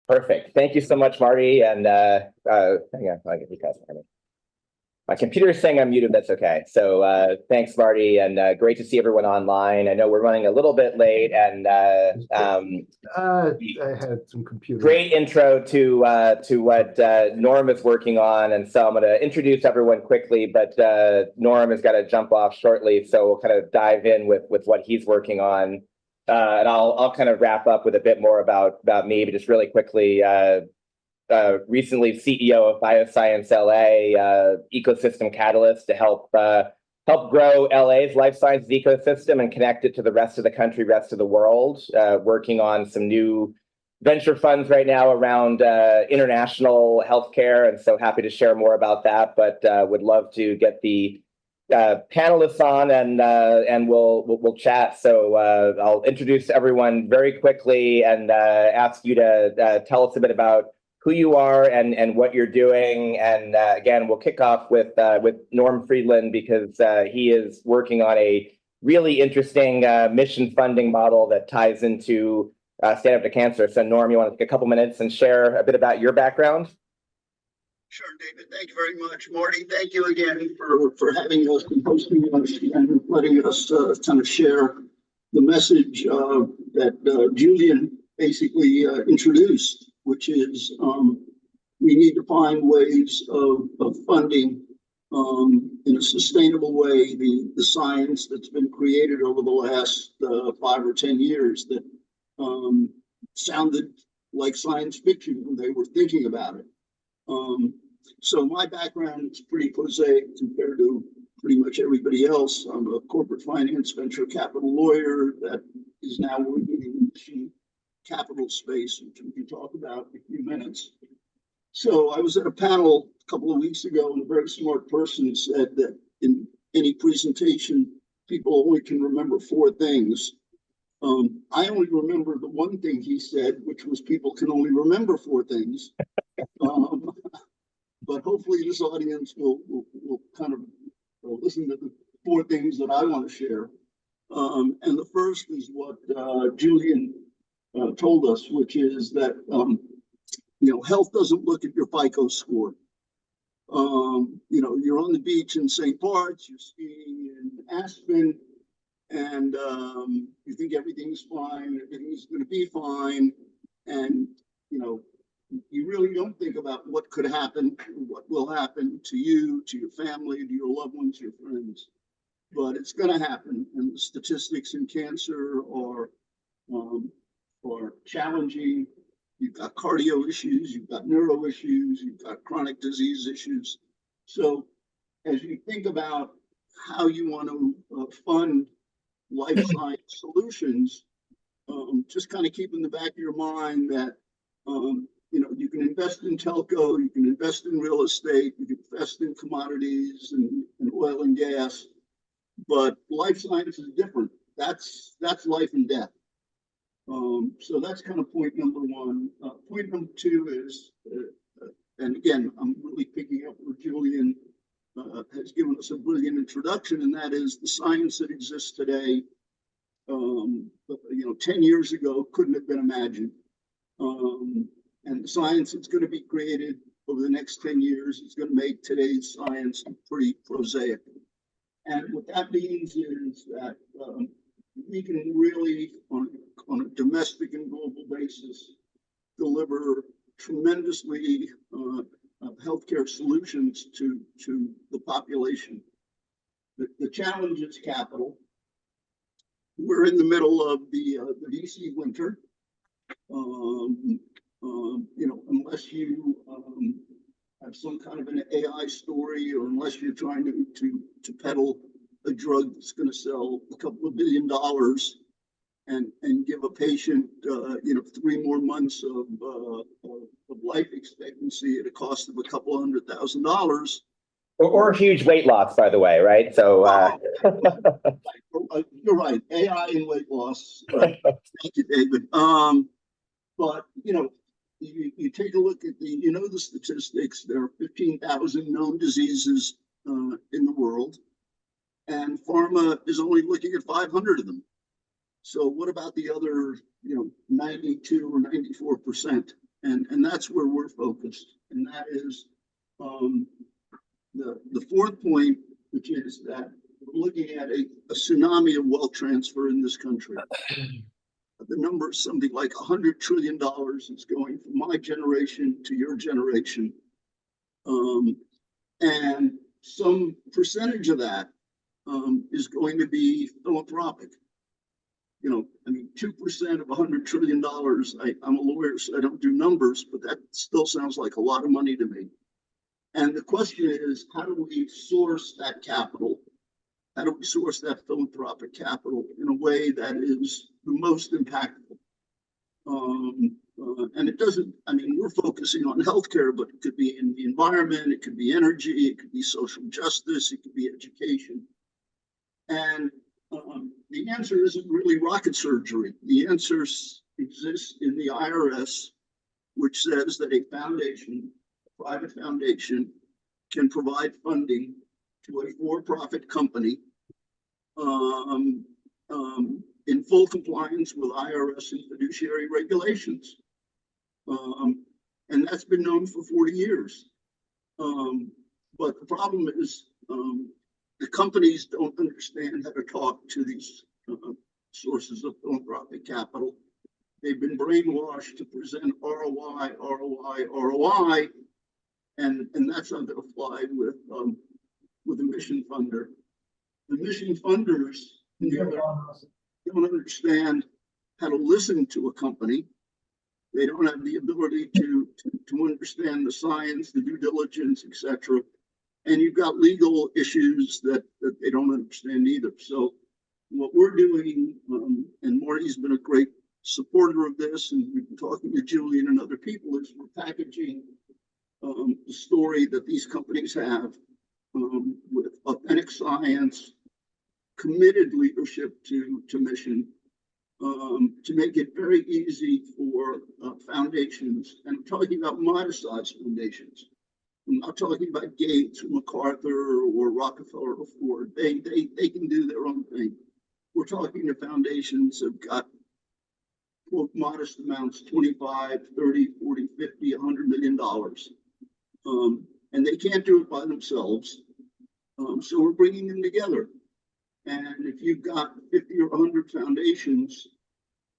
Perfect. Thank you so much, Marty. And hang on, I get you guys. My computer is saying I'm muted. That's okay. So thanks, Marty, and great to see everyone online. I know we're running a little bit late, and I had some computer. Great intro to what Norm is working on, and so I'm going to introduce everyone quickly. But Norm has got to jump off shortly, so we'll kind of dive in with what he's working on, and I'll kind of wrap up with a bit more about me, but just really quickly. Recently CEO of Bioscience LA, ecosystem catalyst to help grow LA's life sciences ecosystem and connect it to the rest of the country, rest of the world. Working on some new venture funds right now around international healthcare, and so happy to share more about that. But would love to get the panelists on, and we'll chat. So I'll introduce everyone very quickly and ask you to tell us a bit about who you are and what you're doing. And again, we'll kick off with Norm Friedland, because he is working on a really interesting mission funding model that ties into Stand Up to Cancer. So Norm, you want to take a couple minutes and share a bit about your background? Sure, David. Thank you very much. Marty, thank you again for having us and hosting us and letting us kind of share the message that Julian basically introduced, which is we need to find ways of funding in a sustainable way the science that's been created over the last 5 or 10 years that sounded like science fiction when they were thinking about it. So my background is pretty prosaic compared to pretty much everybody else. I'm a corporate finance venture capital lawyer that is now working in the capital space, which we can talk about in a few minutes. So I was at a panel a couple of weeks ago, and a very smart person said that in any presentation, people only can remember 4 things. I only remember the one thing he said, which was people can only remember 4 things. But hopefully this audience will kind of listen to the 4 things that I want to share. And the first is what Julian told us, which is that health doesn't look at your FICO score. You're on the beach in St. Bart's, you're skiing in Aspen, and you think everything's fine, everything's going to be fine, and you really don't think about what could happen, what will happen to you, to your family, to your loved ones, your friends. But it's going to happen, and the statistics in cancer are challenging. You've got cardio issues, you've got neuro issues, you've got chronic disease issues. So as you think about how you want to fund life science solutions, just kind of keep in the back of your mind that you can invest in telco, you can invest in real estate, you can invest in commodities and oil and gas, but life science is different. That's life and death. So that's kind of point number 1. Point number 2 is, and again, I'm really picking up where Julian has given us a brilliant introduction, and that is the science that exists today, 10 years ago couldn't have been imagined. And the science that's going to be created over the next 10 years is going to make today's science pretty prosaic. And what that means is that we can really, on a domestic and global basis, deliver tremendously healthcare solutions to the population. The challenge is capital. We're in the middle of the DC winter. Unless you have some kind of an AI story, or unless you're trying to peddle a drug that's going to sell a couple of $1 billion and give a patient 3 more months of life expectancy at a cost of a couple $100,000. Or huge weight loss, by the way, right? So you're right, AI and weight loss. Right. Thank you, David. But you take a look at the statistics. There are 15,000 known diseases in the world, and pharma is only looking at 500 of them. So what about the other 92 or 94%? And that's where we're focused. And that is the fourth point, which is that we're looking at a tsunami of wealth transfer in this country. The number is something like $100 trillion is going from my generation to your generation. And some percentage of that is going to be philanthropic. You know, I mean, 2% of $100 trillion, I'm a lawyer, so I don't do numbers, but that still sounds like a lot of money to me. And the question is, how do we source that capital? How do we source that philanthropic capital in a way that is the most impactful? And it doesn't, I mean, we're focusing on healthcare, but it could be in the environment, it could be energy, it could be social justice, it could be education. And the answer isn't really rocket surgery. The answer exists in the IRS, which says that a foundation, a private foundation, can provide funding to a for-profit company in full compliance with IRS and fiduciary regulations. And that's been known for 40 years. But the problem is the companies don't understand how to talk to these sources of philanthropic capital. They've been brainwashed to present ROI, ROI, ROI, and that's not going to fly with a mission funder. The mission funders don't understand how to listen to a company. They don't have the ability to understand the science, the due diligence, etc. And you've got legal issues that they don't understand either. So what we're doing, and Marty's been a great supporter of this, and we've been talking to Julian and other people, is we're packaging the story that these companies have with authentic science, committed leadership to mission, to make it very easy for foundations. And I'm talking about modest-sized foundations. I'm not talking about Gates or MacArthur or Rockefeller or Ford. They can do their own thing. We're talking to foundations that have got, quote, modest amounts, 25, 30, 40, 50, $100 million. And they can't do it by themselves. So we're bringing them together. And if you've got 50 or 100 foundations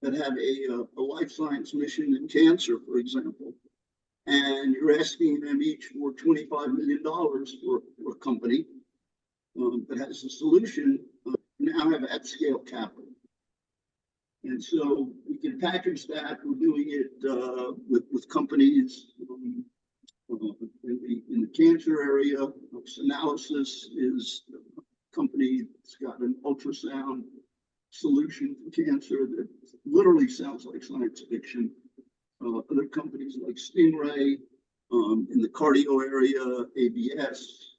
that have a life science mission in cancer, for example, and you're asking them each for $25 million for a company that has a solution, now have at scale capital. And so we can package that. We're doing it with companies in the cancer area. Analysis is a company that's got an ultrasound solution for cancer that literally sounds like science fiction. Other companies like Stingray in the cardio area, ABS,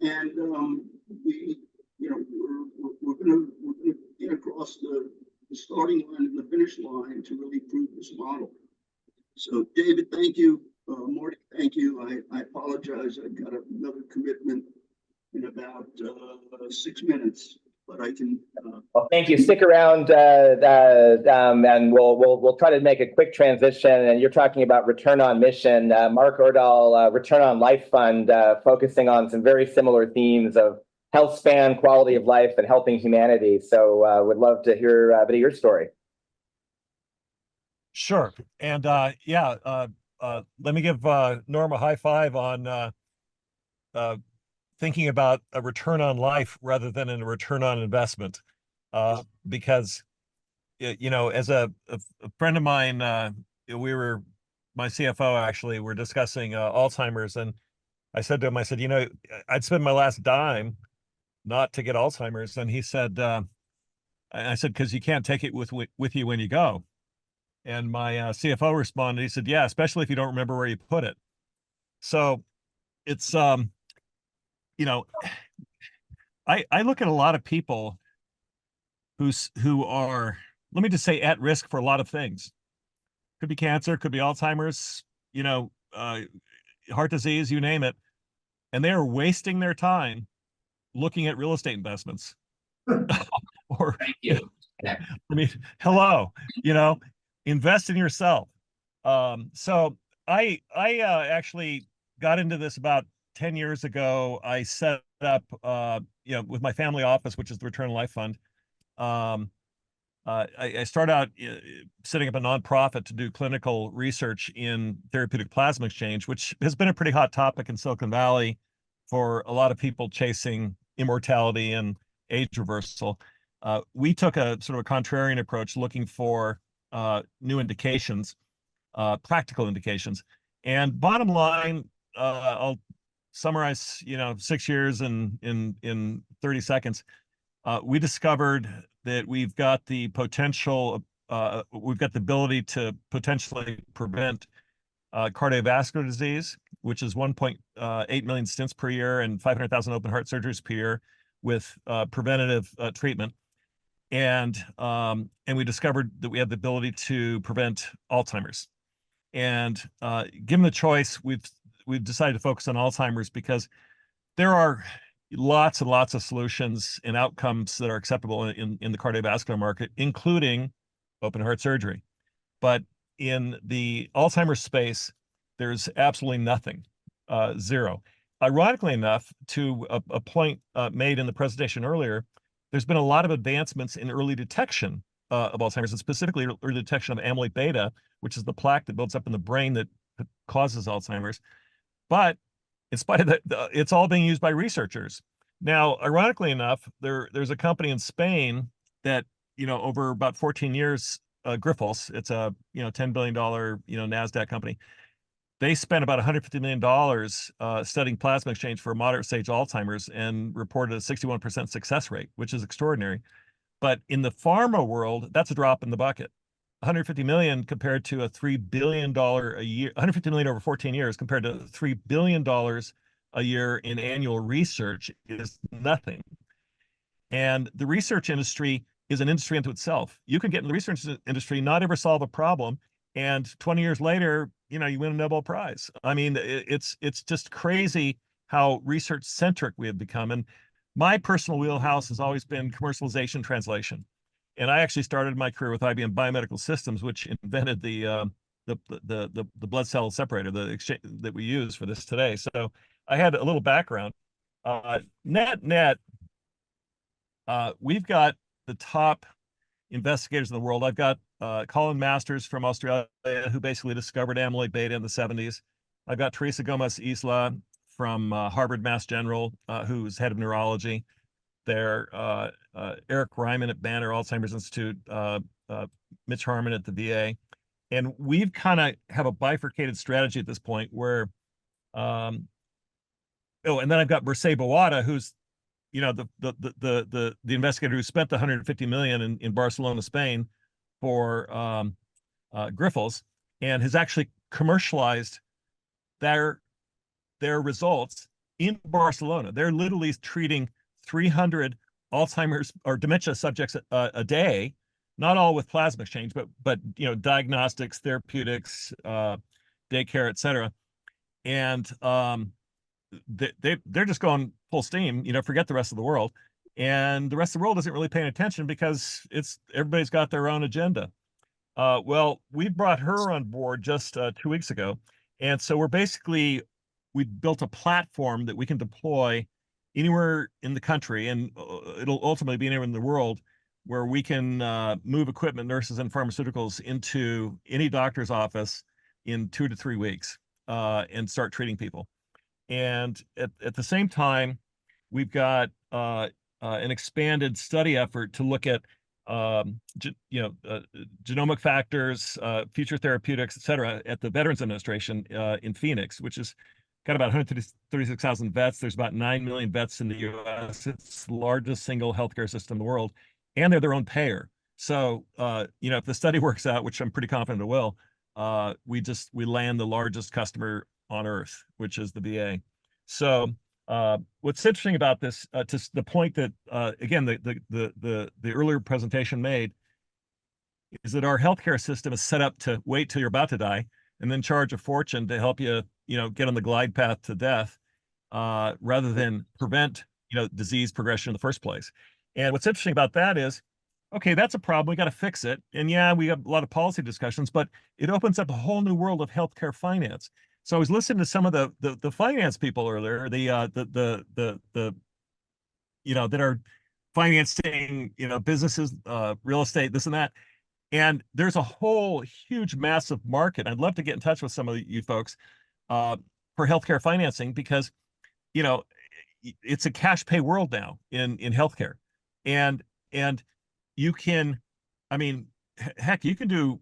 and we, you know, we're going to get across the starting line and the finish line to really prove this model. So, David, thank you. Marty, thank you. I apologize. I've got another commitment in about 6 minutes. But I can. Well, thank you. Stick around, and we'll try to make a quick transition. And you're talking about return on mission. Mark Urdahl, Return on Life Fund, focusing on some very similar themes of health span, quality of life, and helping humanity. So, would love to hear a bit of your story. Sure. And let me give Norm a high five on thinking about a return on life rather than a return on investment, because, you know, as a friend of mine, my CFO actually, we're discussing Alzheimer's, and I said to him, I said, you know, I'd spend my last dime not to get Alzheimer's, and he said, I said, because you can't take it with you when you go. And my CFO responded, he said, yeah, especially if you don't remember where you put it. So it's, you know, I look at a lot of people who are, let me just say, at risk for a lot of things. Could be cancer, could be Alzheimer's, you know, heart disease, you name it. And they are wasting their time looking at real estate investments. Or, Thank you. I mean, hello, you know, invest in yourself. So I actually got into this about 10 years ago. I set up, with my family office, which is the Return on Life Fund. I started out setting up a nonprofit to do clinical research in therapeutic plasma exchange, which has been a pretty hot topic in Silicon Valley for a lot of people chasing immortality and age reversal. We took a sort of a contrarian approach, looking for new indications, practical indications. And bottom line, I'll summarize, 6 years in 30 seconds. We discovered that we've got the ability to potentially prevent cardiovascular disease, which is 1.8 million stents per year and 500,000 open heart surgeries per year with preventative treatment. And we discovered that we have the ability to prevent Alzheimer's. And given the choice, we've decided to focus on Alzheimer's because there are lots and lots of solutions and outcomes that are acceptable in the cardiovascular market, including open heart surgery. But in the Alzheimer's space, there's absolutely nothing, zero. Ironically enough, to a point made in the presentation earlier, there's been a lot of advancements in early detection of Alzheimer's, and specifically early detection of amyloid beta, which is the plaque that builds up in the brain that causes Alzheimer's. But in spite of that, it's all being used by researchers. Now, ironically enough, there's a company in Spain that, over about 14 years, Grifols, it's a, $10 billion, NASDAQ company. They spent about $150 million studying plasma exchange for moderate stage Alzheimer's and reported a 61% success rate, which is extraordinary. But in the pharma world, that's a drop in the bucket. 150 million compared to a $3 billion a year, 150 million over 14 years compared to $3 billion a year in annual research is nothing. And the research industry is an industry unto itself. You can get in the research industry, not ever solve a problem, and 20 years later, you win a Nobel Prize. I mean, it's just crazy how research centric we have become. And my personal wheelhouse has always been commercialization translation. And I actually started my career with IBM Biomedical Systems, which invented the blood cell separator, the exchange that we use for this today. So I had a little background. Net, we've got the top investigators in the world. I've got Colin Masters from Australia, who basically discovered amyloid beta in the 70s. I've got Teresa Gomez Isla from Harvard Mass General, who's head of neurology there. Eric Ryman at Banner Alzheimer's Institute, Mitch Harmon at the VA. And we've kind of have a bifurcated strategy at this point where, and then I've got Mercé Boada, who's, the investigator who spent the 150 million in Barcelona, Spain for Grifols, and has actually commercialized their results in Barcelona. They're literally treating 300 Alzheimer's or dementia subjects a day, not all with plasma exchange, but diagnostics, therapeutics, daycare, et cetera. And they're just going full steam, forget the rest of the world. And the rest of the world isn't really paying attention because everybody's got their own agenda. Well, we brought her on board just 2 weeks ago. And so we built a platform that we can deploy anywhere in the country, and it'll ultimately be anywhere in the world, where we can move equipment, nurses, and pharmaceuticals into any doctor's office in 2 to 3 weeks and start treating people. And at the same time, we've got an expanded study effort to look at genomic factors, future therapeutics, et cetera, at the Veterans Administration in Phoenix, which is got about 136,000 vets. There's about 9 million vets in the U.S. It's the largest single healthcare system in the world, and they're their own payer. So, if the study works out, which I'm pretty confident it will, we land the largest customer on earth, which is the VA. So, what's interesting about this, to the point that, again, the earlier presentation made, is that our healthcare system is set up to wait till you're about to die and then charge a fortune to help you, get on the glide path to death, rather than prevent, disease progression in the first place. And what's interesting about that is okay, that's a problem. We got to fix it. And yeah, we have a lot of policy discussions, but it opens up a whole new world of healthcare finance. So I was listening to some of the finance people earlier, that are financing, businesses, real estate, this and that. And there's a whole huge, massive market. I'd love to get in touch with some of you folks for healthcare financing because, you know, it's a cash pay world now in healthcare. And you can, I mean, heck, you can do,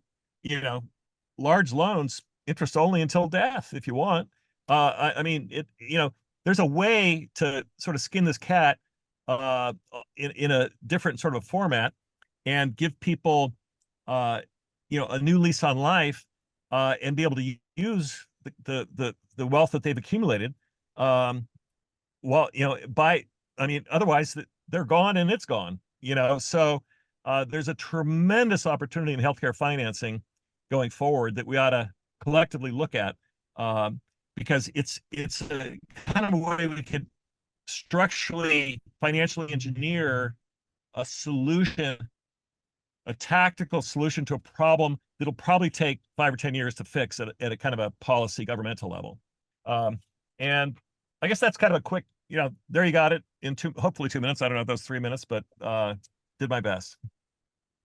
large loans, interest only until death if you want. I mean, there's a way to sort of skin this cat in a different sort of format and give people, a new lease on life and be able to use the wealth that they've accumulated. Otherwise they're gone and it's gone, so there's a tremendous opportunity in healthcare financing going forward that we ought to collectively look at because it's a kind of a way we could structurally financially engineer a solution, a tactical solution to a problem that'll probably take 5 or 10 years to fix at a kind of a policy governmental level. And I guess that's kind of a quick, there you got it in hopefully 2 minutes. I don't know if those 3 minutes, but did my best.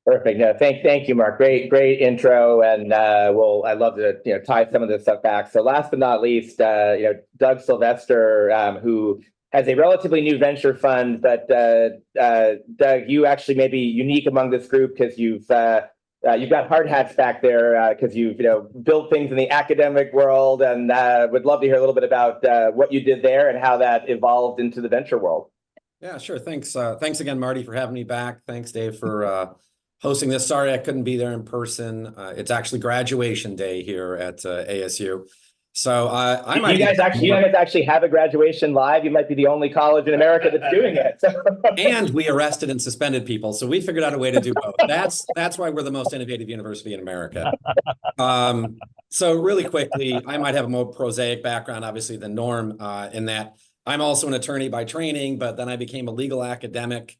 Perfect. No, thank you, Mark. Great intro. And I'd love to tie some of this stuff back. So last but not least, Doug Sylvester, who has a relatively new venture fund, but Doug, you actually may be unique among this group because you've got hard hats back there because you've built things in the academic world, and would love to hear a little bit about what you did there and how that evolved into the venture world. Yeah, sure. Thanks. Thanks again, Marty, for having me back. Thanks, Dave, for hosting this. Sorry I couldn't be there in person. It's actually graduation day here at ASU. So you guys actually have a graduation live. You might be the only college in America that's doing it. And we arrested and suspended people, so we figured out a way to do both. That's why we're the most innovative university in America. So really quickly, I might have a more prosaic background, obviously, than Norm, in that I'm also an attorney by training, but then I became a legal academic.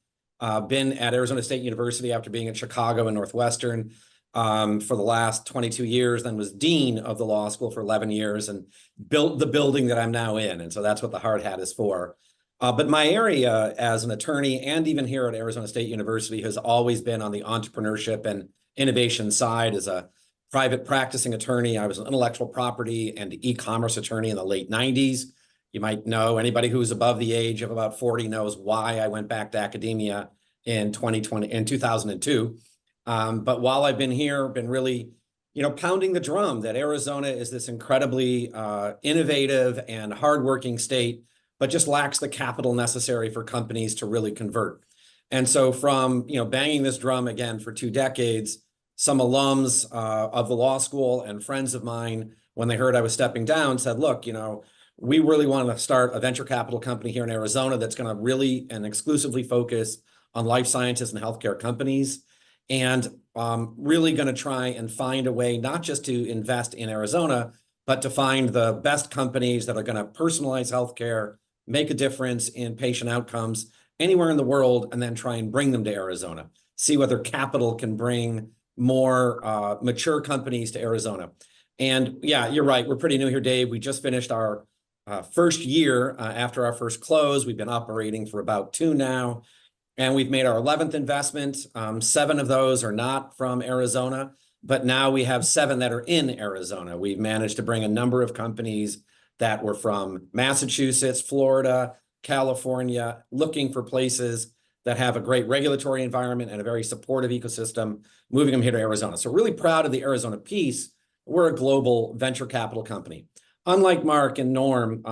Been at Arizona State University after being at Chicago and Northwestern for the last 22 years, then was dean of the law school for 11 years and built the building that I'm now in. And so that's what the hard hat is for. But my area as an attorney and even here at Arizona State University has always been on the entrepreneurship and innovation side. As a private practicing attorney, I was an intellectual property and e-commerce attorney in the late 90s. You might know, anybody who's above the age of about 40 knows why I went back to academia in 2002. But while I've been here, been really, pounding the drum that Arizona is this incredibly innovative and hardworking state, but just lacks the capital necessary for companies to really convert. And so from, banging this drum again for 2 decades, some alums of the law school and friends of mine, when they heard I was stepping down, said, look, we really want to start a venture capital company here in Arizona that's going to really and exclusively focus on life sciences and healthcare companies, and really going to try and find a way not just to invest in Arizona, but to find the best companies that are going to personalize healthcare, make a difference in patient outcomes anywhere in the world, and then try and bring them to Arizona. See whether capital can bring more mature companies to Arizona. And yeah, you're right. We're pretty new here, Dave. We just finished our first year after our first close. We've been operating for about 2 now, and we've made our 11th investment. 7 of those are not from Arizona, but now we have 7 that are in Arizona. We've managed to bring a number of companies that were from Massachusetts, Florida, California, looking for places that have a great regulatory environment and a very supportive ecosystem, moving them here to Arizona. So really proud of the Arizona piece. We're a global venture capital company. Unlike Mark and Norm,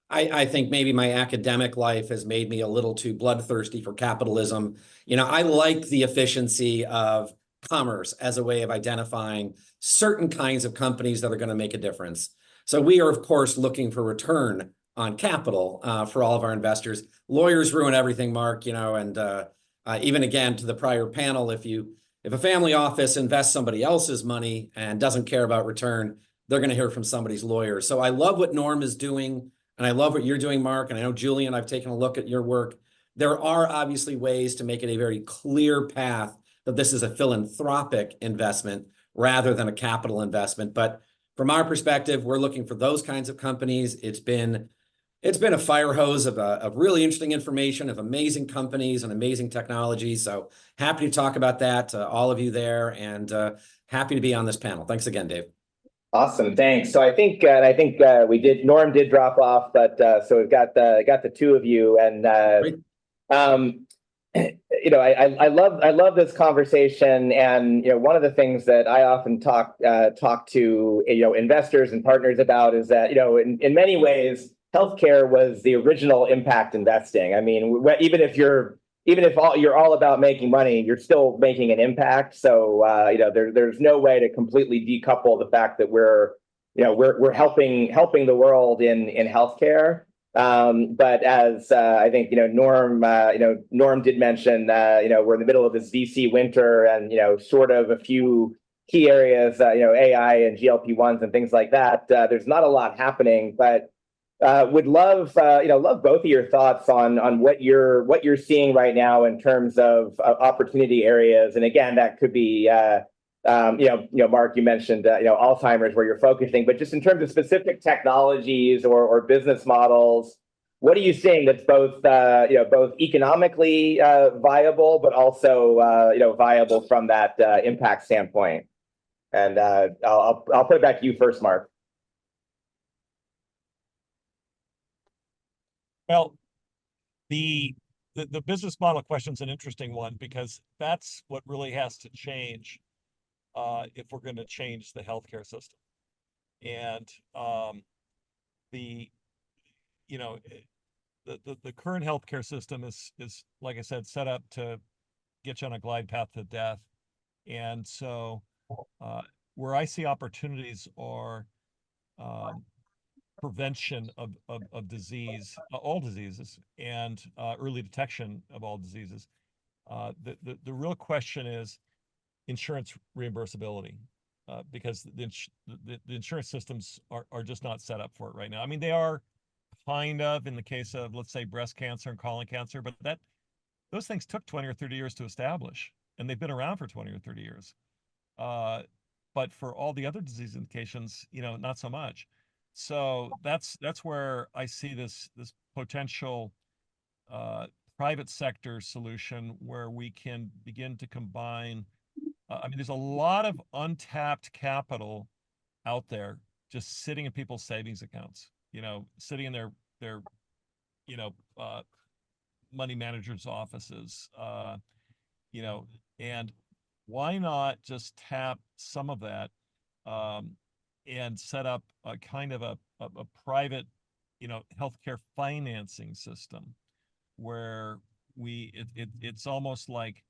I think maybe my academic life has made me a little too bloodthirsty for capitalism. I like the efficiency of commerce as a way of identifying certain kinds of companies that are going to make a difference. So we are, of course, looking for return on capital for all of our investors. Lawyers ruin everything, Mark, and even again, to the prior panel, if a family office invests somebody else's money and doesn't care about return, they're going to hear from somebody's lawyer. So I love what Norm is doing, and I love what you're doing, Mark. And I know, Julian, I've taken a look at your work. There are obviously ways to make it a very clear path that this is a philanthropic investment rather than a capital investment. But from our perspective, we're looking for those kinds of companies. It's been a fire hose of really interesting information, of amazing companies and amazing technologies. So happy to talk about that, all of you there, and happy to be on this panel. Thanks again, Dave. Awesome, thanks. So I think Norm did drop off, but so we've got the two of you, and I love this conversation, and one of the things that I often talk to investors and partners about is that in many ways healthcare was the original impact investing. I mean, even if you're all about making money, you're still making an impact. So there's no way to completely decouple the fact that we're helping the world in healthcare. But as I think Norm did mention, we're in the middle of this VC winter, and sort of a few key areas, AI and GLP-1s and things like that. There's not a lot happening, but would love both of your thoughts on what you're seeing right now in terms of opportunity areas. And again, that could be Mark, you mentioned Alzheimer's, where you're focusing, but just in terms of specific technologies or business models, what are you seeing that's both economically viable, but also viable from that impact standpoint? And I'll put it back to you first, Mark. Well, the business model question is an interesting one, because that's what really has to change if we're going to change the healthcare system. And the current healthcare system is, like I said, set up to get you on a glide path to death. And so where I see opportunities are prevention of disease, all diseases, and early detection of all diseases. The real question is insurance reimbursability, because the insurance systems are just not set up for it right now. I mean, they are kind of in the case of, let's say, breast cancer and colon cancer, but those things took 20 or 30 years to establish, and they've been around for 20 or 30 years. But for all the other disease indications, not so much. So that's where I see this potential private sector solution where we can begin to combine. I mean, there's a lot of untapped capital out there just sitting in people's savings accounts, sitting in their money managers' offices, and why not just tap some of that and set up a kind of a private, healthcare financing system where it's almost like,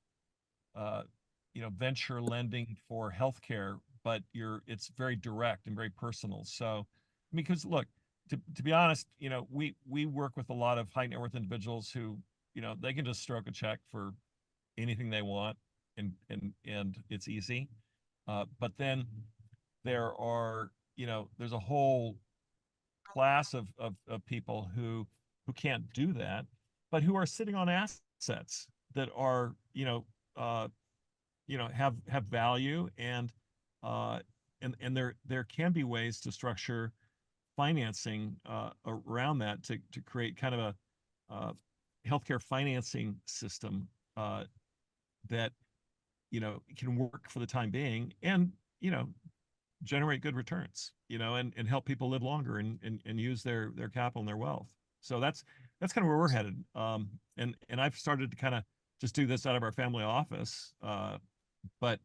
venture lending for healthcare, but it's very direct and very personal. So, because look, to be honest, we work with a lot of high net worth individuals who, they can just stroke a check for anything they want, and it's easy. But then there are, there's a whole class of people who can't do that, but who are sitting on assets that are, have value, and there can be ways to structure financing around that to create kind of a healthcare financing system that can work for the time being, and generate good returns, and help people live longer and use their capital and their wealth. So that's kind of where we're headed. And I've started to kind of just do this out of our family office, but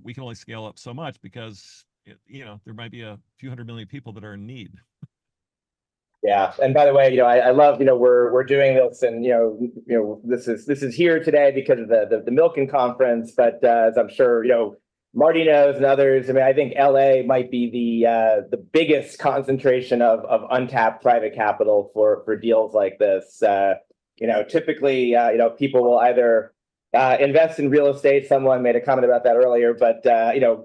we can only scale up so much because there might be a few 100 million people that are in need. Yeah, and by the way, I love we're doing this, and this is here today because of the Milken conference, but as I'm sure Marty knows and others, I mean, I think LA might be the biggest concentration of untapped private capital for deals like this. Typically, people will either invest in real estate. Someone made a comment about that earlier, but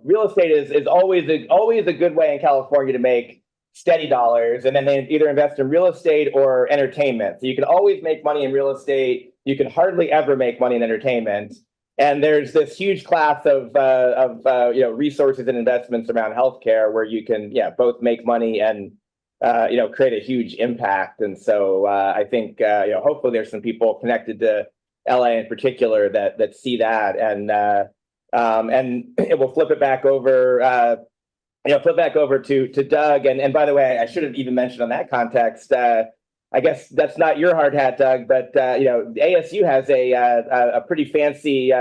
real estate is always a good way in California to make steady dollars, and then they either invest in real estate or entertainment. So you can always make money in real estate you can hardly ever make money in entertainment. And there's this huge class of resources and investments around healthcare where you can both make money and create a huge impact. And so I think hopefully there's some people connected to LA in particular that see that, and it will flip it back over. Flip back over to Doug. And by the way, I should have even mentioned on that context. I guess that's not your hard hat, Doug, but ASU has a pretty fancy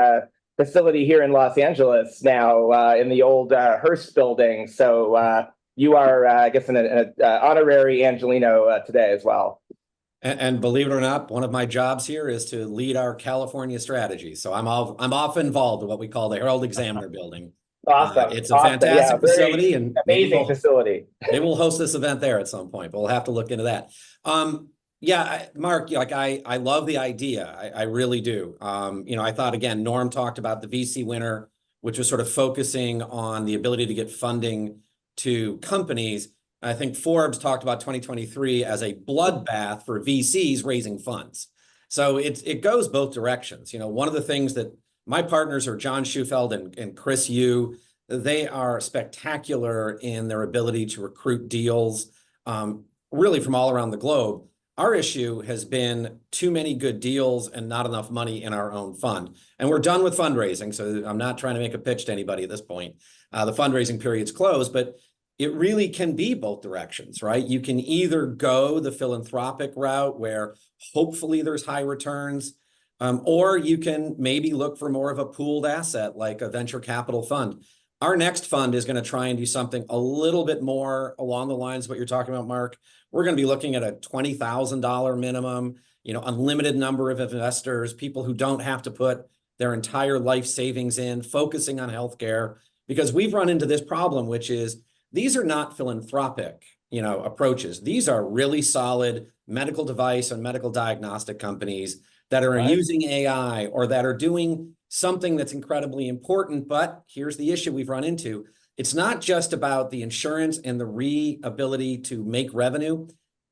facility here in Los Angeles now in the old Hearst building. So you are, I guess, an honorary Angelino today as well. And believe it or not, one of my jobs here is to lead our California strategy. So I'm often involved in what we call the Herald Examiner building. Awesome. It's a fantastic facility and amazing facility. They will host this event there at some point, but we'll have to look into that. Mark, I love the idea. I really do. I thought, again, Norm talked about the VC winner, which was sort of focusing on the ability to get funding to companies. I think Forbes talked about 2023 as a bloodbath for VCs raising funds. So it goes both directions. One of the things that my partners are John Schufeld and Chris Yu. They are spectacular in their ability to recruit deals, really from all around the globe. Our issue has been too many good deals and not enough money in our own fund. And we're done with fundraising, so I'm not trying to make a pitch to anybody at this point. The fundraising period's closed, but it really can be both directions, right? You can either go the philanthropic route where hopefully there's high returns, or you can maybe look for more of a pooled asset like a venture capital fund. Our next fund is going to try and do something a little bit more along the lines of what you're talking about, Mark. We're going to be looking at a $20,000 minimum, unlimited number of investors, people who don't have to put their entire life savings in, focusing on healthcare, because we've run into this problem, which is these are not philanthropic, approaches. These are really solid medical device and medical diagnostic companies that are using AI or that are doing something that's incredibly important. But here's the issue we've run into. It's not just about the insurance and the ability to make revenue.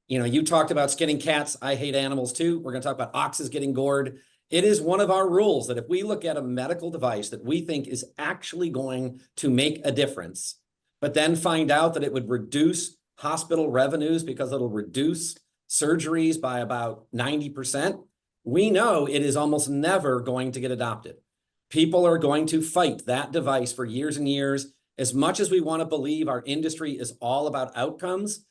You talked about skinning cats. I hate animals too. We're going to talk about oxes getting gored. It is one of our rules that if we look at a medical device that we think is actually going to make a difference, but then find out that it would reduce hospital revenues because it'll reduce surgeries by about 90%, we know it is almost never going to get adopted. People are going to fight that device for years and years. As much as we want to believe our industry is all about outcomes,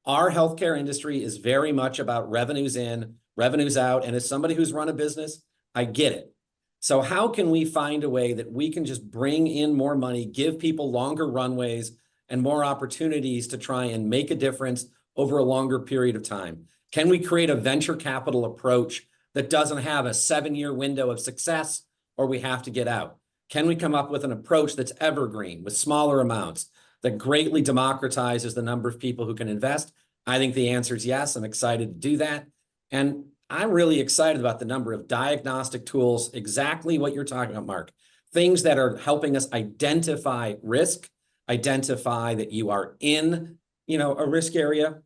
our healthcare industry is very much about revenues in, revenues out. And as somebody who's run a business, I get it. So how can we find a way that we can just bring in more money, give people longer runways and more opportunities to try and make a difference over a longer period of time? Can we create a venture capital approach that doesn't have a 7-year window of success or we have to get out? Can we come up with an approach that's evergreen with smaller amounts that greatly democratizes the number of people who can invest? I think the answer is yes. I'm excited to do that. And I'm really excited about the number of diagnostic tools, exactly what you're talking about, Mark. Things that are helping us identify risk, identify that you are in, a risk area.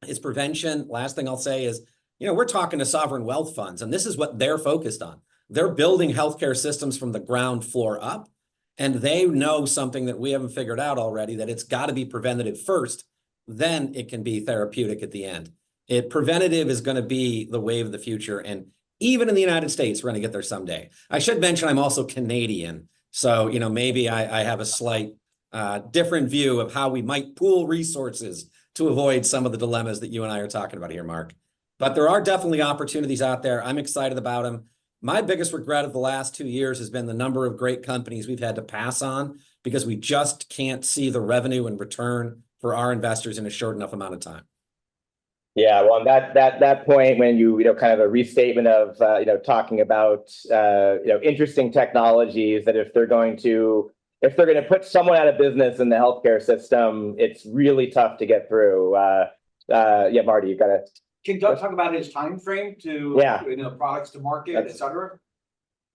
It's prevention. Last thing I'll say is, we're talking to sovereign wealth funds, and this is what they're focused on. They're building healthcare systems from the ground floor up, and they know something that we haven't figured out already, that it's got to be preventative first, then it can be therapeutic at the end. Preventative is going to be the wave of the future, and even in the United States, we're going to get there someday. I should mention I'm also Canadian, so maybe I have a slight different view of how we might pool resources to avoid some of the dilemmas that you and I are talking about here, Mark. But there are definitely opportunities out there. I'm excited about them. My biggest regret of the last 2 years has been the number of great companies we've had to pass on because we just can't see the revenue and return for our investors in a short enough amount of time. Yeah, well, that point when you kind of a restatement of talking about interesting technologies that if they're going to put someone out of business in the healthcare system, it's really tough to get through. Marty, you've got to. Can Doug talk about his time frame to products to market, et cetera?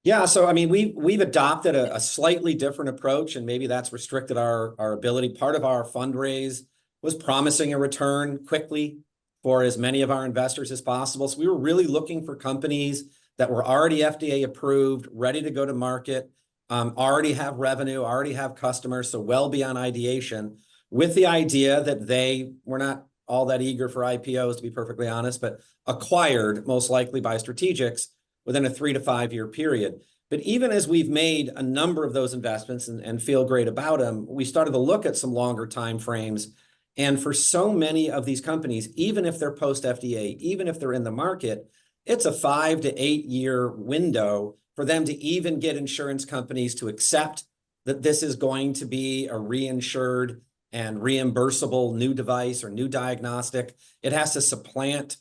Yeah, so we've adopted a slightly different approach, and maybe that's restricted our ability. Part of our fundraise was promising a return quickly for as many of our investors as possible. So we were really looking for companies that were already FDA approved, ready to go to market, already have revenue, already have customers, so well beyond ideation, with the idea that they were not all that eager for IPOs, to be perfectly honest, but acquired most likely by strategics within a 3 to 5 year period. But even as we've made a number of those investments and feel great about them, we started to look at some longer time frames. And for so many of these companies, even if they're post FDA, even if they're in the market, it's a 5 to 8 year window for them to even get insurance companies to accept that this is going to be a reinsured and reimbursable new device or new diagnostic. It has to supplant,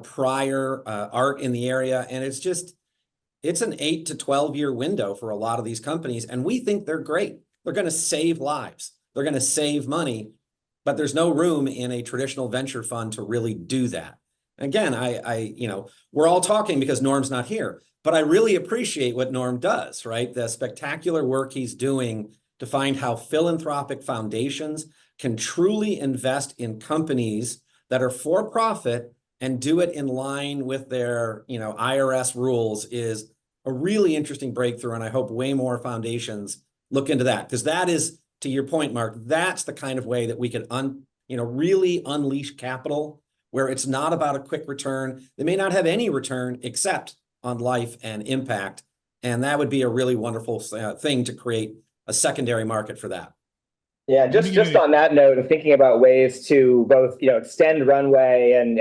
prior art in the area. And it's an 8 to 12 year window for a lot of these companies. And we think they're great. They're going to save lives. They're going to save money, but there's no room in a traditional venture fund to really do that. Again, we're all talking because Norm's not here, but I really appreciate what Norm does, right? The spectacular work he's doing to find how philanthropic foundations can truly invest in companies that are for profit and do it in line with their, IRS rules is a really interesting breakthrough. And I hope way more foundations look into that, because that is, to your point, Mark, that's the kind of way that we could really unleash capital, where it's not about a quick return. They may not have any return except on life and impact. And that would be a really wonderful thing to create a secondary market for that. Yeah, just on that note of thinking about ways to both, extend runway and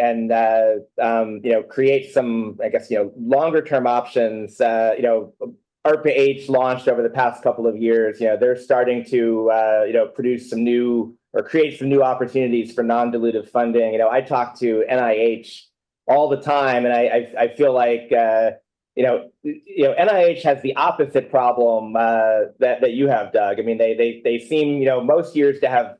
create some, I guess, longer term options. ARPA-H launched over the past couple of years. They're starting to produce some new or create some new opportunities for non-dilutive funding. I talk to NIH all the time, and I feel like NIH has the opposite problem that you have, Doug. I mean, they seem, most years to have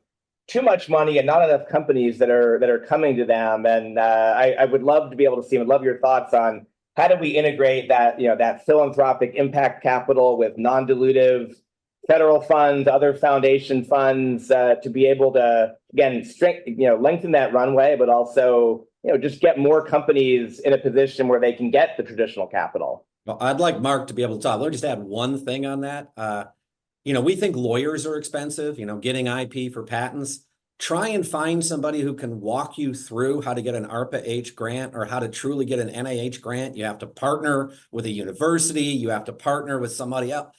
too much money and not enough companies that are coming to them. And I would love to be able to see, would love your thoughts on how do we integrate that, that philanthropic impact capital with non-dilutive federal funds, other foundation funds, to be able to, again, lengthen that runway, but also, just get more companies in a position where they can get the traditional capital. Well, I'd like Mark to be able to talk. Let me just add one thing on that. We think lawyers are expensive, getting IP for patents. Try and find somebody who can walk you through how to get an ARPA-H grant or how to truly get an NIH grant. You have to partner with a university. You have to partner with somebody else.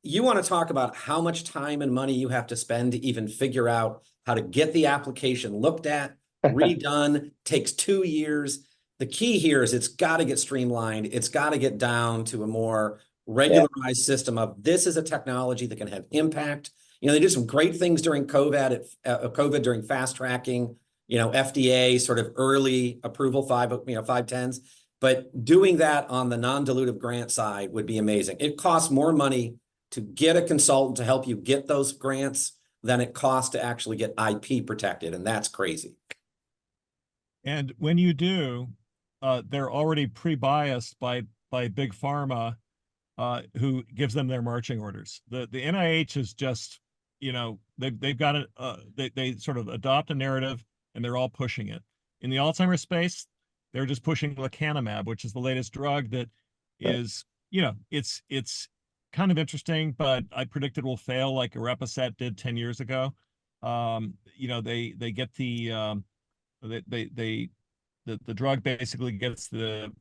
You want to talk about how much time and money you have to spend to even figure out how to get the application looked at, redone, takes 2 years. The key here is it's got to get streamlined. It's got to get down to a more regularized system of this is a technology that can have impact. They did some great things during COVID during fast tracking, FDA sort of early approval 510s, but doing that on the non-dilutive grant side would be amazing. It costs more money to get a consultant to help you get those grants than it costs to actually get IP protected. And that's crazy. And when you do, they're already pre-biased by big pharma, who gives them their marching orders. The NIH is just, they've got it. They sort of adopt a narrative and they're all pushing it. In the Alzheimer's space, they're just pushing lecanemab, which is the latest drug that is, it's kind of interesting, but I predict it will fail like Arepacet did 10 years ago. They get the drug basically gets the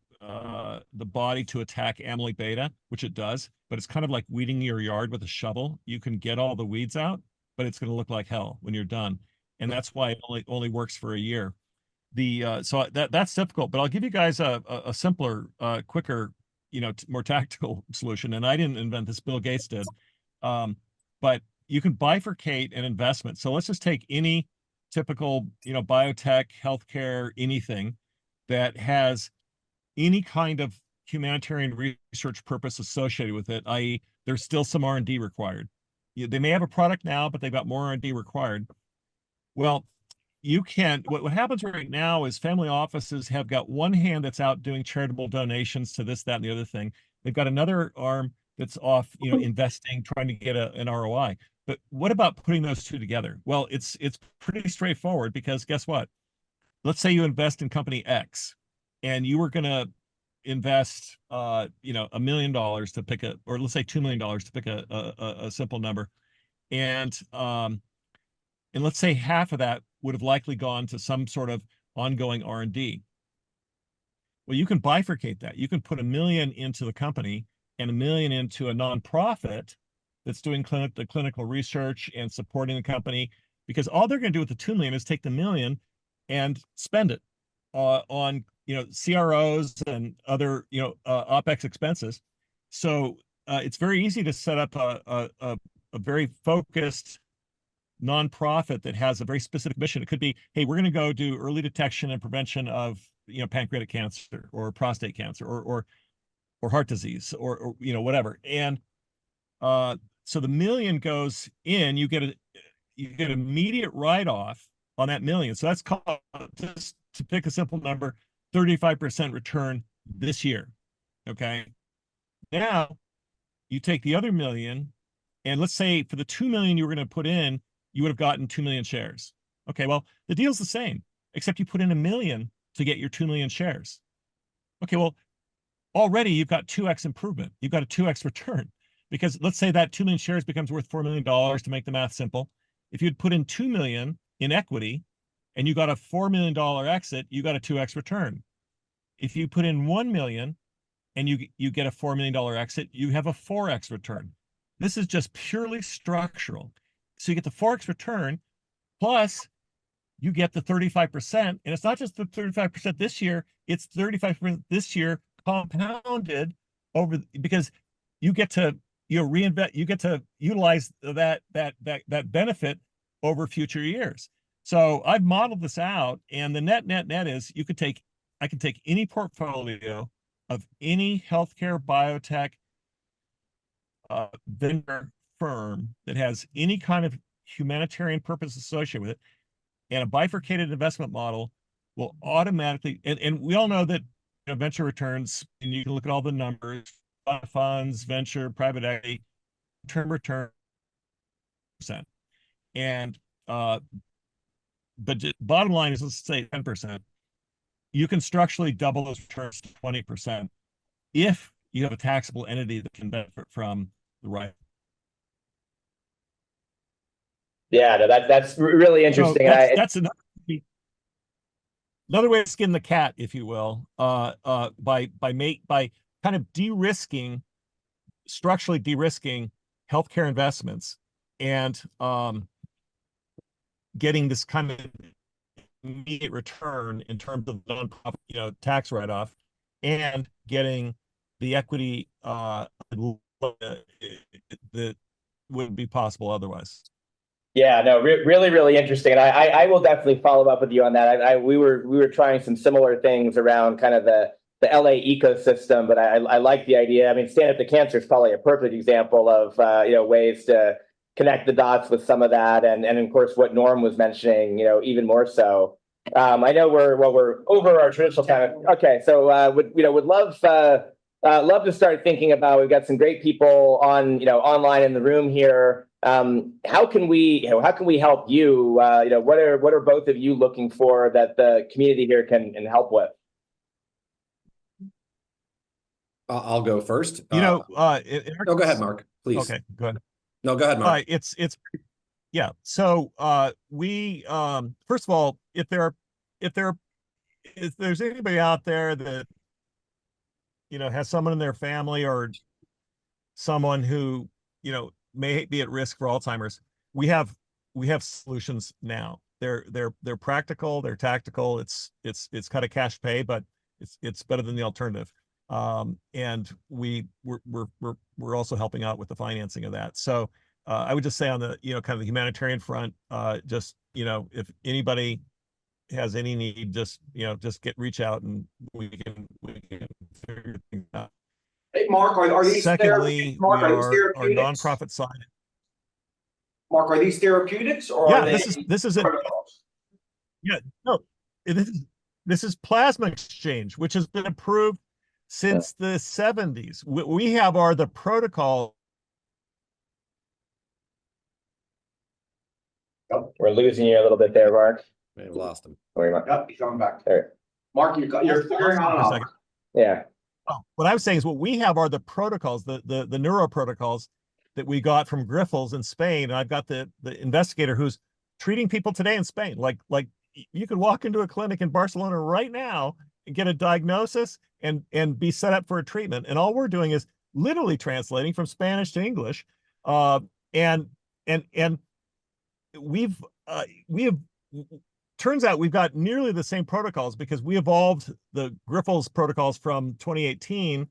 body to attack amyloid beta, which it does, but it's kind of like weeding your yard with a shovel. You can get all the weeds out, but it's going to look like hell when you're done. And that's why it only works for a year. So that's difficult, but I'll give you guys a simpler, quicker, more tactical solution. And I didn't invent this, Bill Gates did. But you can bifurcate an investment. So let's just take any typical, biotech, healthcare, anything that has any kind of humanitarian research purpose associated with it, i.e. there's still some R&D required. They may have a product now, but they've got more R&D required. Well, what happens right now is family offices have got one hand that's out doing charitable donations to this, that, and the other thing. They've got another arm that's off, investing, trying to get an ROI. But what about putting those two together? Well, it's pretty straightforward, because guess what? Let's say you invest in company X and you were going to invest, you know, $1 million to pick a, or let's say $2 million to pick a simple number. And let's say half of that would have likely gone to some sort of ongoing R&D. Well, you can bifurcate that. You can put $1 million into the company and $1 million into a nonprofit that's doing the clinical research and supporting the company, because all they're going to do with the $2 million is take the $1 million and spend it on, you know, CROs and other, you know, OpEx expenses. So it's very easy to set up a very focused nonprofit that has a very specific mission. It could be, hey, we're going to go do early detection and prevention of, you know, pancreatic cancer or prostate cancer or heart disease or you know, whatever. And so the $1 million goes in, you get immediate write-off on that $1 million. So that's called, just to pick a simple number, 35% return this year. Okay. Now you take the other $1 million, and let's say for the $2 million you were going to put in, you would have gotten 2 million shares. Okay, well, the deal's the same, except you put in $1 million to get your 2 million shares. Okay, well, already you've got 2x improvement. You've got a 2x return, because let's say that 2 million shares becomes worth $4 million, to make the math simple. If you'd put in 2 million in equity and you got a $4 million exit, you got a 2x return. If you put in 1 million and you get a $4 million exit, you have a 4x return. This is just purely structural. So you get the 4x return, plus you get the 35%. And it's not just the 35% this year, it's 35% this year compounded over, because you get to, you reinvest, you get to utilize that benefit over future years. So I've modeled this out, and the net is I can take any portfolio of any healthcare biotech vendor firm that has any kind of humanitarian purpose associated with it, and a bifurcated investment model will automatically, and we all know that, you know, venture returns, and you can look at all the numbers, funds, venture, private equity, return percent. And but bottom line is, let's say 10%. You can structurally double those returns to 20% if you have a taxable entity that can benefit from the right. Yeah, no, that's really interesting. So that's another way to skin the cat, if you will, by kind of de-risking, structurally de-risking healthcare investments, and getting this kind of immediate return in terms of nonprofit, you know, tax write-off, and getting the equity that wouldn't be possible otherwise. Yeah, no, really interesting. And I will definitely follow up with you on that. We were trying some similar things around kind of the LA ecosystem, but I like the idea. I mean, Stand Up to Cancer is probably a perfect example of you know, ways to connect the dots with some of that, and of course what Norm was mentioning, you know, even more so. I know we're over our traditional time. Okay, so would love to start thinking about, we've got some great people on, you know, online in the room here. How can we help you? You know, what are both of you looking for that the community here can help with? I'll go first. You know, go ahead, Mark, please. Okay, go ahead. No, go ahead, Mark. It's yeah. So we first of all, if there's anybody out there that, you know, has someone in their family or someone who, you know, may be at risk for Alzheimer's, we have solutions now. They're practical, they're tactical. It's kind of cash pay, but it's better than the alternative. And we're also helping out with the financing of that. So I would just say on the, you know, kind of the humanitarian front, just, you know, if anybody has any need, just, you know, just reach out and we can figure things out. Hey, Mark, are these Secondly, Mark, our nonprofit side. Mark, are these therapeutics, or Yeah, are this is it. Yeah, no, this is plasma exchange, which has been approved since the 70s. We have the protocol. Oh, we're losing you a little bit there, Mark. We've lost him. Where are you, Mark? Yep, he's coming back. There. Mark, you're clearing on and off. Yeah. What I was saying is what we have are the protocols, the neuro protocols that we got from Grifols in Spain. And I've got the investigator who's treating people today in Spain. Like you could walk into a clinic in Barcelona right now and get a diagnosis and be set up for a treatment. And all we're doing is literally translating from Spanish to English. And we have turns out we've got nearly the same protocols because we evolved the Grifols protocols from 2018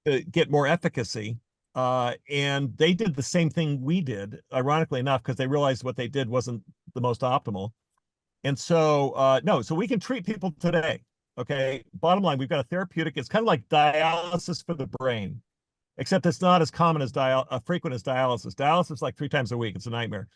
to get more efficacy. And they did the same thing we did, ironically enough, because they realized what they did wasn't the most optimal. And so, no, so we can treat people today. Okay. Bottom line, we've got a therapeutic. It's kind of like dialysis for the brain, except it's not as common as frequent as dialysis. Dialysis is like 3 times a week. It's a nightmare.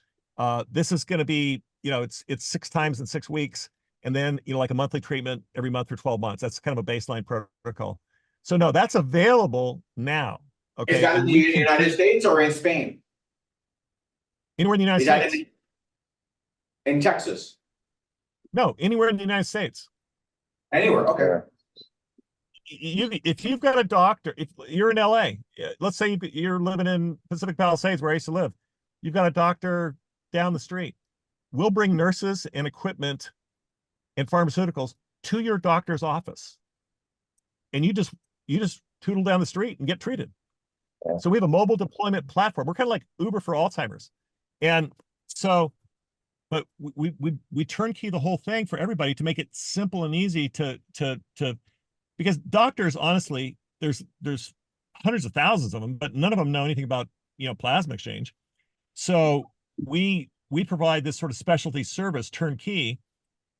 This is going to be, it's 6 times in 6 weeks. And then, like a monthly treatment every month for 12 months. That's kind of a baseline protocol. So no, that's available now. Okay. Is that in the United States or in Spain? Anywhere in the United States. In Texas? No, anywhere in the United States. Anywhere, okay. If you've got a doctor, if you're in LA, let's say you're living in Pacific Palisades where I used to live, you've got a doctor down the street. We'll bring nurses and equipment and pharmaceuticals to your doctor's office. And you just tootle down the street and get treated. Yeah. So we have a mobile deployment platform. We're kind of like Uber for Alzheimer's. And so, but we turnkey the whole thing for everybody to make it simple and easy to because doctors, honestly, there's hundreds of thousands of them, but none of them know anything about, plasma exchange. So we provide this sort of specialty service turnkey,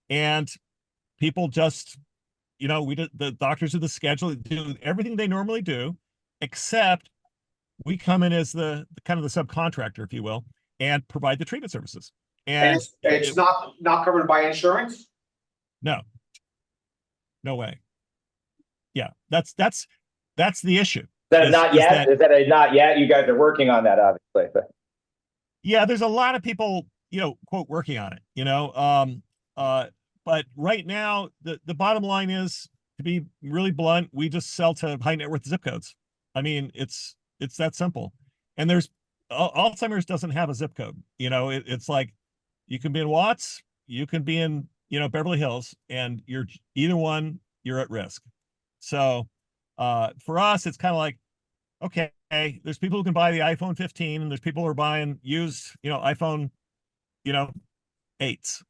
and people just, the doctors do the schedule, do everything they normally do, except we come in as the kind of the subcontractor, if you will, and provide the treatment services. And it's not covered by insurance? No way. Yeah, that's the issue. Is that a not yet? You guys are working on that, obviously. But. Yeah, there's a lot of people, quote, working on it, but right now the bottom line is, to be really blunt, we just sell to high net worth zip codes. I mean, it's that simple. And Alzheimer's doesn't have a zip code. It's like, you can be in Watts, you can be in, Beverly Hills, and either one, you're at risk. So for us, it's kind of like, okay, there's people who can buy the iPhone 15, and there's people who are buying used, iPhone, 8s,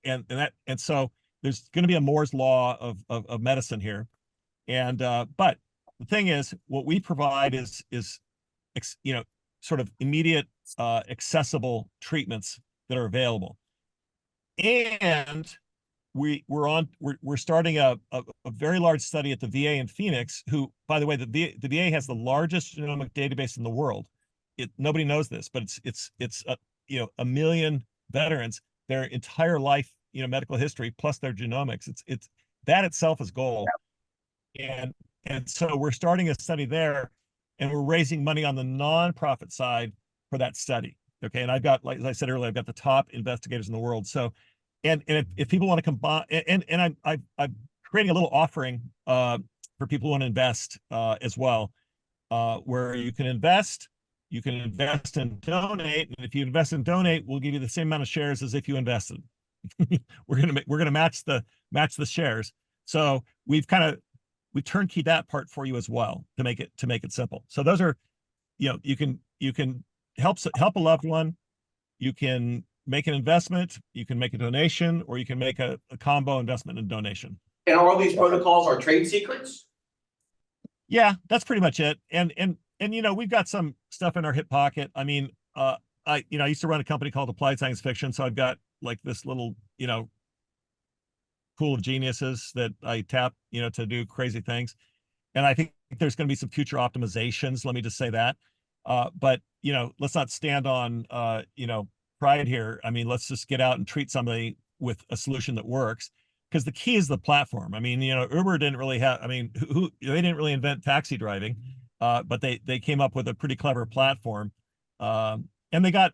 and so there's going to be a Moore's law of medicine here. And but the thing is, what we provide is sort of immediate accessible treatments that are available. And we're starting a very large study at the VA in Phoenix, who, by the way, the VA has the largest genomic database in the world. Nobody knows this, but it's 1 million veterans, their entire life, medical history plus their genomics. It's that itself is gold. And so we're starting a study there, and we're raising money on the nonprofit side for that study. Okay. And I've got, like as I said earlier, I've got the top investigators in the world. So, and if people want to combine, and I'm creating a little offering for people who want to invest as well, where you can invest and donate. And if you invest and donate, we'll give you the same amount of shares as if you invested. we're gonna match the shares. So we turnkey that part for you as well to make it simple. So those are, you can help a loved one, you can make an investment, you can make a donation, or you can make a combo investment and donation. And all these protocols are trade secrets? Yeah, that's pretty much it. And we've got some stuff in our hip pocket. I mean, I used to run a company called Applied Science Fiction, so I've got like this little, pool of geniuses that I tap, to do crazy things. And I think there's going to be some future optimizations. Let me just say that. But, let's not stand on, pride here. I mean, let's just get out and treat somebody with a solution that works, because the key is the platform. I mean, Uber didn't really have, they didn't really invent taxi driving, but they came up with a pretty clever platform, and they got,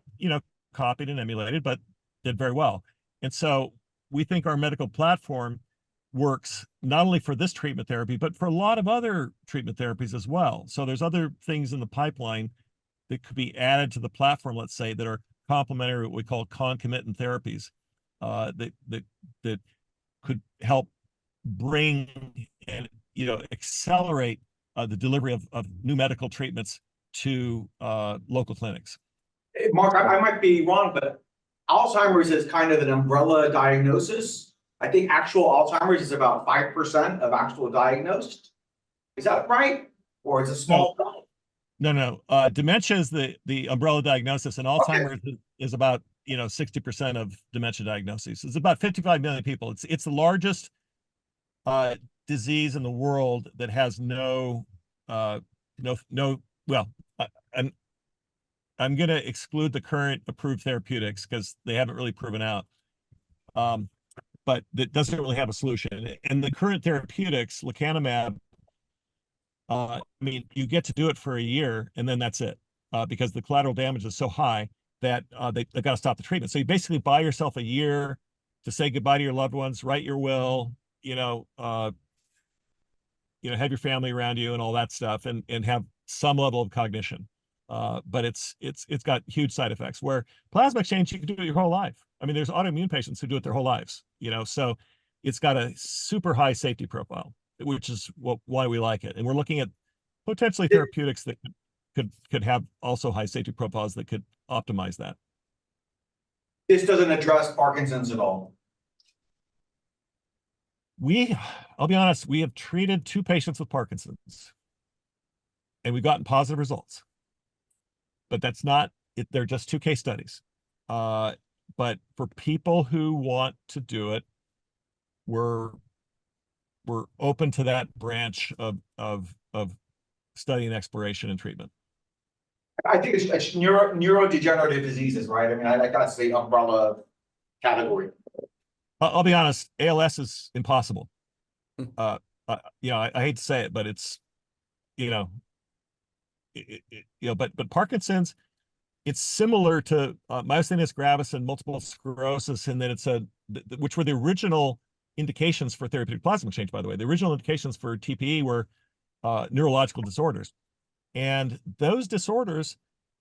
copied and emulated, but did very well. And so we think our medical platform works not only for this treatment therapy, but for a lot of other treatment therapies as well. So there's other things in the pipeline that could be added to the platform, let's say, that are complementary, what we call concomitant therapies, that could help bring and accelerate the delivery of new medical treatments to local clinics. Mark, I might be wrong, but Alzheimer's is kind of an umbrella diagnosis. I think actual Alzheimer's is about 5% of actual diagnosed. Is that right? Or is it small? No. Dementia is the umbrella diagnosis, and Alzheimer's is about 60% of dementia diagnoses. It's about 55 million people. It's the largest disease in the world that has I'm going to exclude the current approved therapeutics because they haven't really proven out. But that doesn't really have a solution. And the current therapeutics, lecanemab, you get to do it for a year and then that's it, because the collateral damage is so high that they got to stop the treatment. So you basically buy yourself a year to say goodbye to your loved ones, write your will, have your family around you and all that stuff, and have some level of cognition. But it's got huge side effects. Where plasma exchange, you can do it your whole life. There's autoimmune patients who do it their whole lives, so it's got a super high safety profile, which is why we like it. And we're looking at potentially therapeutics that could have also high safety profiles that could optimize that. This doesn't address Parkinson's at all. I'll be honest, we have treated 2 patients with Parkinson's and we've gotten positive results, but that's not it. They're just 2 case studies. But for people who want to do it, we're open to that branch of study and exploration and treatment. I think it's neurodegenerative diseases, right? I like that's the umbrella category. I'll be honest, ALS is impossible. I hate to say it, but it's, but Parkinson's, it's similar to myasthenia gravis and multiple sclerosis in that it's which were the original indications for therapeutic plasma exchange, by the way. The original indications for TPE were neurological disorders. And those disorders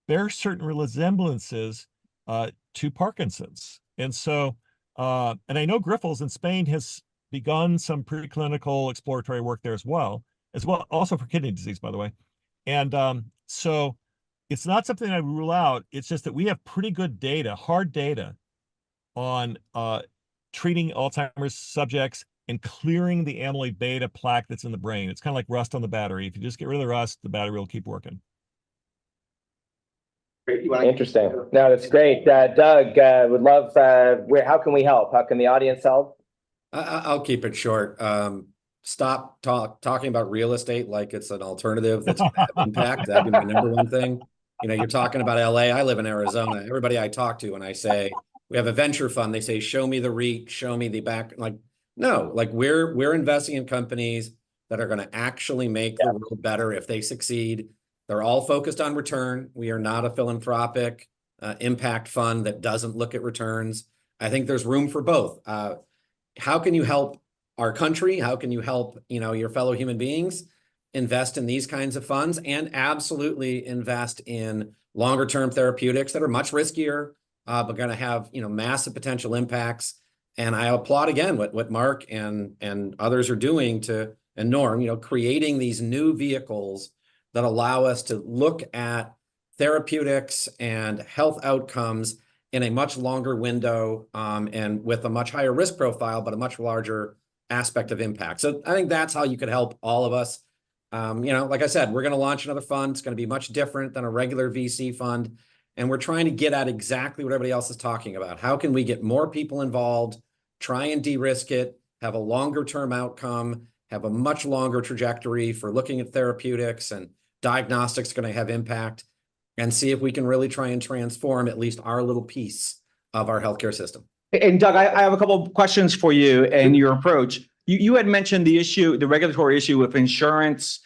bear certain resemblances to Parkinson's. And so, and I know Grifols in Spain has begun some preclinical exploratory work there as well, also for kidney disease, by the way. And so it's not something I rule out. It's just that we have pretty good data, hard data on treating Alzheimer's subjects and clearing the amyloid beta plaque that's in the brain. It's kind of like rust on the battery. If you just get rid of the rust, the battery will keep working. Interesting. No, that's great. Doug, would love, how can we help? How can the audience help? I'll keep it short. Stop talking about real estate like it's an alternative that's going to have impact. That'd be my #1 thing. You're talking about LA. I live in Arizona. Everybody I talk to, when I say we have a venture fund, they say, show me the REIT, show me the back. No, we're investing in companies that are going to actually make the world better if they succeed. They're all focused on return. We are not a philanthropic impact fund that doesn't look at returns. I think there's room for both. How can you help our country? How can you help, your fellow human beings? Invest in these kinds of funds and absolutely invest in longer term therapeutics that are much riskier, but going to have, massive potential impacts. And I applaud again what Mark and others are doing and Norm, creating these new vehicles that allow us to look at therapeutics and health outcomes in a much longer window, and with a much higher risk profile, but a much larger aspect of impact. So I think that's how you could help all of us. Like I said, we're going to launch another fund. It's going to be much different than a regular VC fund. And we're trying to get at exactly what everybody else is talking about. How can we get more people involved, try and de-risk it, have a longer term outcome, have a much longer trajectory for looking at therapeutics and diagnostics going to have impact, and see if we can really try and transform at least our little piece of our healthcare system. And Doug, I have a couple of questions for you and your approach. You had mentioned the regulatory issue with insurance.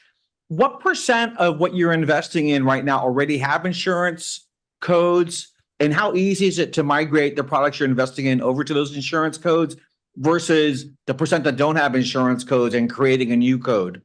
What % of what you're investing in right now already have insurance codes? And how easy is it to migrate the products you're investing in over to those insurance codes? versus the percent that don't have insurance codes and creating a new code?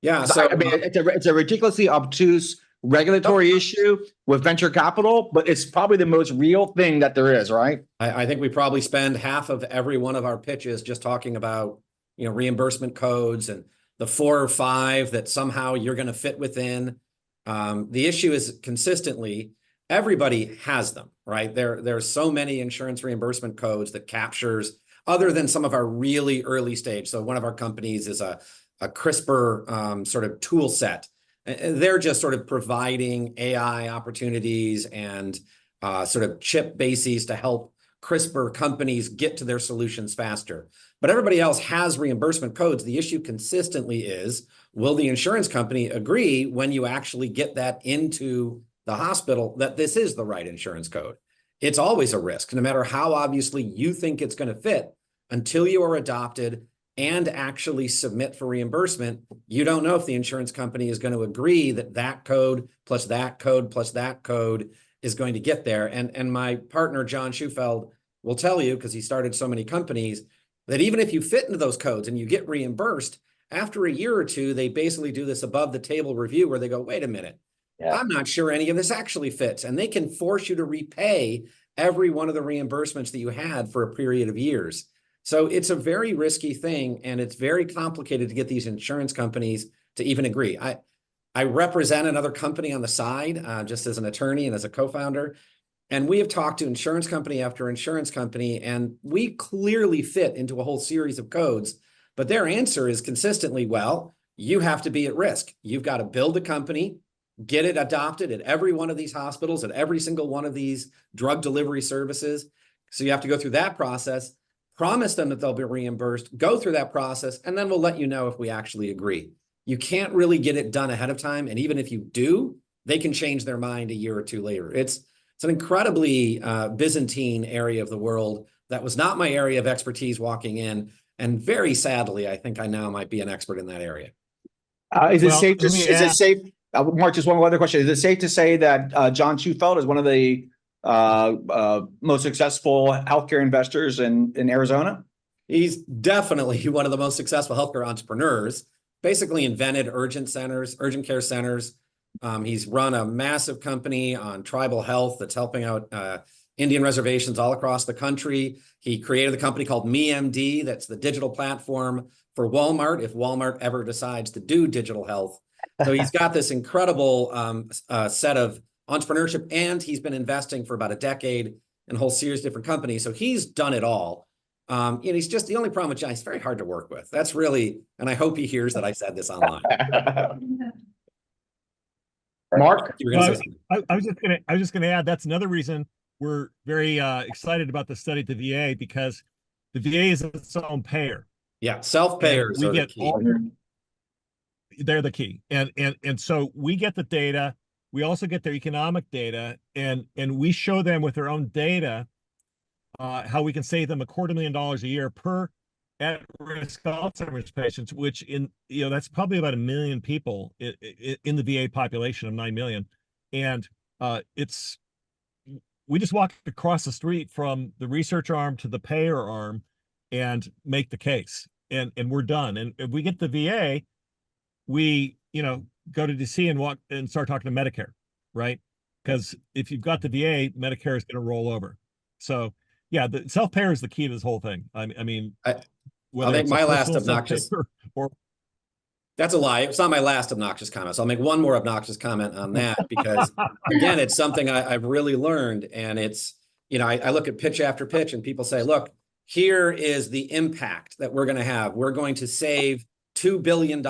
Yeah, so I mean, it's a ridiculously obtuse regulatory issue with venture capital, but it's probably the most real thing that there is, right? I think we probably spend half of every one of our pitches just talking about, reimbursement codes and the 4 or 5 that somehow you're going to fit within. The issue is consistently everybody has them, right? There's so many insurance reimbursement codes that captures, other than some of our really early stage. So one of our companies is a CRISPR sort of tool set. They're just sort of providing AI opportunities and sort of chip bases to help CRISPR companies get to their solutions faster. But everybody else has reimbursement codes. The issue consistently is, will the insurance company agree when you actually get that into the hospital that this is the right insurance code? It's always a risk, no matter how obviously you think it's going to fit, until you are adopted and actually submit for reimbursement. You don't know if the insurance company is going to agree that that code plus that code plus that code is going to get there. And my partner, John Schufeld, will tell you, because he started so many companies, that even if you fit into those codes and you get reimbursed, after a year or two, they basically do this above the table review where they go, wait a minute, I'm not sure any of this actually fits. And they can force you to repay every one of the reimbursements that you had for a period of years. So it's a very risky thing, and it's very complicated to get these insurance companies to even agree. I represent another company on the side, just as an attorney and as a co-founder, and we have talked to insurance company after insurance company, and we clearly fit into a whole series of codes, but their answer is consistently, well, you have to be at risk. You've got to build a company, get it adopted at every one of these hospitals, at every single one of these drug delivery services. So you have to go through that process, promise them that they'll be reimbursed, go through that process, and then we'll let you know if we actually agree. You can't really get it done ahead of time. And even if you do, they can change their mind a year or two later. It's an incredibly Byzantine area of the world. That was not my area of expertise walking in. And very sadly, I think I now might be an expert in that area. Is it safe? Mark, just one other question. Is it safe to say that John Schufeld is one of the most successful healthcare investors in Arizona? He's definitely one of the most successful healthcare entrepreneurs. Basically invented urgent care centers. He's run a massive company on tribal health that's helping out Indian reservations all across the country. He created a company called MeMD, that's the digital platform for Walmart, if Walmart ever decides to do digital health. So he's got this incredible set of entrepreneurship, and he's been investing for about a decade in a whole series of different companies. So he's done it all. He's just, the only problem with John, he's very hard to work with. That's really, and I hope he hears that I said this online. Mark? I was just gonna add, that's another reason we're very excited about the study at the VA, because the VA is its own payer. Yeah, self-payers we are get the key. They're the key. And so we get the data, we also get their economic data, and we show them with their own data how we can save them $250,000 a year per at-risk Alzheimer's patients, which that's probably about 1 million people in the VA population of 9 million. And we just walk across the street from the research arm to the payer arm and make the case, and we're done. And if we get the VA, we go to DC and walk and start talking to Medicare, right? Because if you've got the VA, Medicare is going to roll over. So yeah, the self-payer is the key to this whole thing. I think my last obnoxious, that's a lie. It's not my last obnoxious comment. So I'll make one more obnoxious comment on that, because again, it's something I've really learned. And it's, I look at pitch after pitch and people say, look, here is the impact that we're going to have. We're going to save $2 billion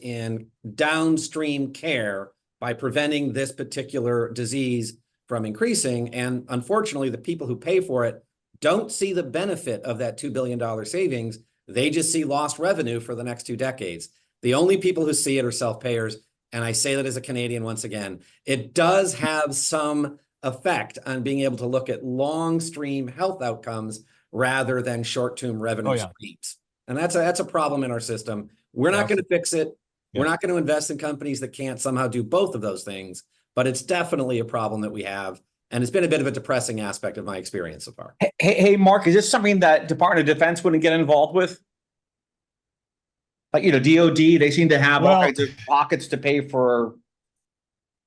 in downstream care by preventing this particular disease from increasing. And unfortunately, the people who pay for it don't see the benefit of that $2 billion savings. They just see lost revenue for the next 2 decades. The only people who see it are self-payers. And I say that as a Canadian, once again, it does have some effect on being able to look at long stream health outcomes rather than short-term revenue streams. And that's a problem in our system. We're not going to fix it. We're not going to invest in companies that can't somehow do both of those things, but it's definitely a problem that we have. And it's been a bit of a depressing aspect of my experience so far. Hey, Mark, is this something that Department of Defense wouldn't get involved with? Like, DOD, they seem to have all kinds of pockets to pay for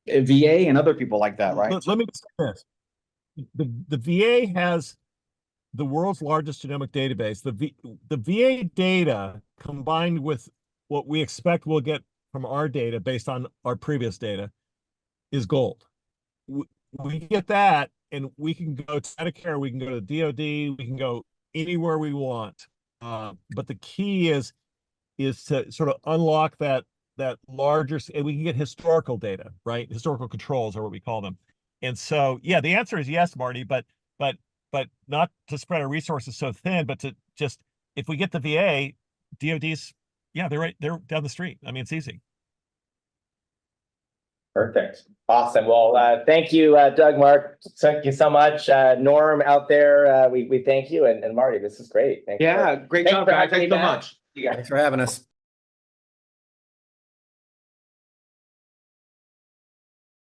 VA and other people like that, right? Let me say this. The VA has the world's largest genomic database. The VA data combined with what we expect we'll get from our data based on our previous data is gold. We get that, and we can go to Medicare, we can go to the DOD, we can go anywhere we want. But the key is to sort of unlock that larger, and we can get historical data, right? Historical controls are what we call them. And so, yeah, the answer is yes, Marty, but not to spread our resources so thin, but to just, if we get the VA, DOD's, yeah, they're down the street. I mean, it's easy. Perfect. Awesome. Well, thank you, Doug, Mark. Thank you so much. Norm out there, we thank you. And Marty, this is great. Thank you. Yeah, great job, guys. Thanks so much. You guys. Thanks for having us.